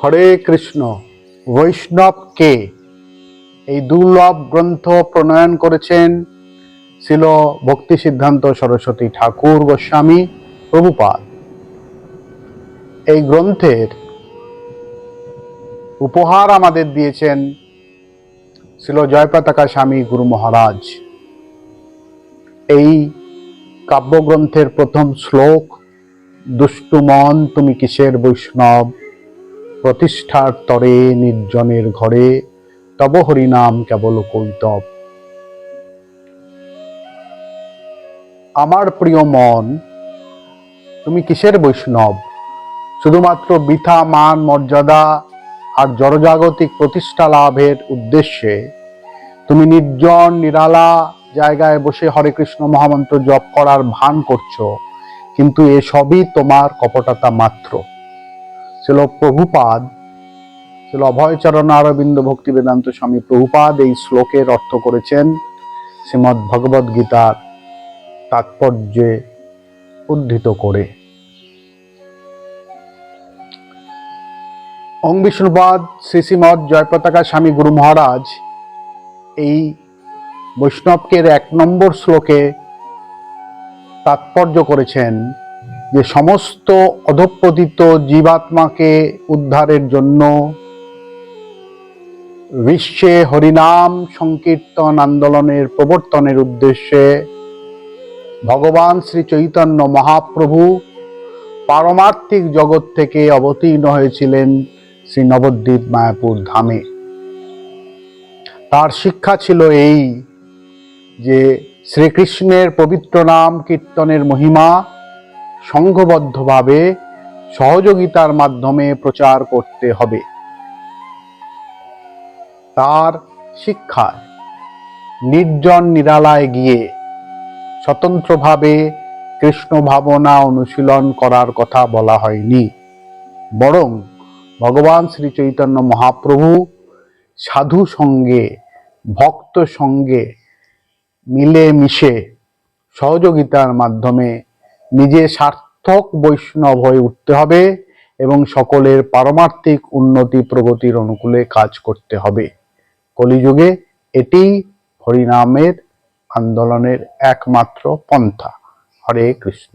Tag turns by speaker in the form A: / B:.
A: হরে কৃষ্ণ। বৈষ্ণবকে এই দুর্লভ গ্রন্থ প্রণয়ন করেছেন শ্রীল ভক্তি সিদ্ধান্ত সরস্বতী ঠাকুর গোস্বামী প্রভুপাদ। এই গ্রন্থের উপহার আমাদের দিয়েছেন শ্রীল জয়পতাকা স্বামী গুরু মহারাজ। এই কাব্যগ্রন্থের প্রথম শ্লোক, দুষ্টু মন তুমি কিসের বৈষ্ণব, প্রতিষ্ঠার তরে নির্জনের ঘরে, তব হরিনাম কেবল কৈতব। আমার প্রিয় মন, তুমি কিসের বৈষ্ণব? শুধুমাত্র বৃথা মান মর্যাদা আর জড়জাগতিক প্রতিষ্ঠা লাভের উদ্দেশ্যে তুমি নির্জন নিরালা জায়গায় বসে হরে কৃষ্ণ মহামন্ত্র জপ করার ভান করছো, কিন্তু এসবই তোমার কপটতা মাত্র। ছিল প্রভুপাদ, ছিল অভয়চরণ অরবিন্দ ভক্তি বেদান্ত স্বামী প্রভুপাদ এই শ্লোকের অর্থ করেছেন শ্রীমদ্ ভগবদ গীতার তাৎপর্যে উদ্ধৃত করে। ওং বিষ্ণুপাদ শ্রীশ্রীমৎ জয়পতাকা স্বামী গুরু মহারাজ এই বৈষ্ণবকের 1 নম্বর শ্লোকে তাৎপর্য করেছেন যে সমস্ত অধঃপতিত জীবাত্মাকে উদ্ধারের জন্য বিশ্বে হরিনাম সংকীর্তন আন্দোলনের প্রবর্তনের উদ্দেশ্যে ভগবান শ্রী চৈতন্য মহাপ্রভু পারমার্থিক জগৎ থেকে অবতীর্ণ হয়েছিলেন শ্রী নবদ্বীপ মায়াপুর ধামে। তার শিক্ষা ছিল এই যে শ্রীকৃষ্ণের পবিত্র নাম কীর্তনের মহিমা সংঘবদ্ধভাবে সহযোগিতার মাধ্যমে প্রচার করতে হবে। তার শিক্ষায় নির্জন নিরালায় গিয়ে স্বতন্ত্রভাবে কৃষ্ণ ভাবনা অনুশীলন করার কথা বলা হয়নি, বরং ভগবান শ্রী চৈতন্য মহাপ্রভু সাধু সঙ্গে ভক্ত সঙ্গে মিলে মিশে সহযোগিতার মাধ্যমে নিজে সার্থক বৈষ্ণব হয়ে উঠতে হবে এবং সকলের পারমার্থিক উন্নতি প্রগতির অনুকূলে কাজ করতে হবে। কলিযুগে এটি হরিনামের আন্দোলনের একমাত্র পন্থা। হরে কৃষ্ণ।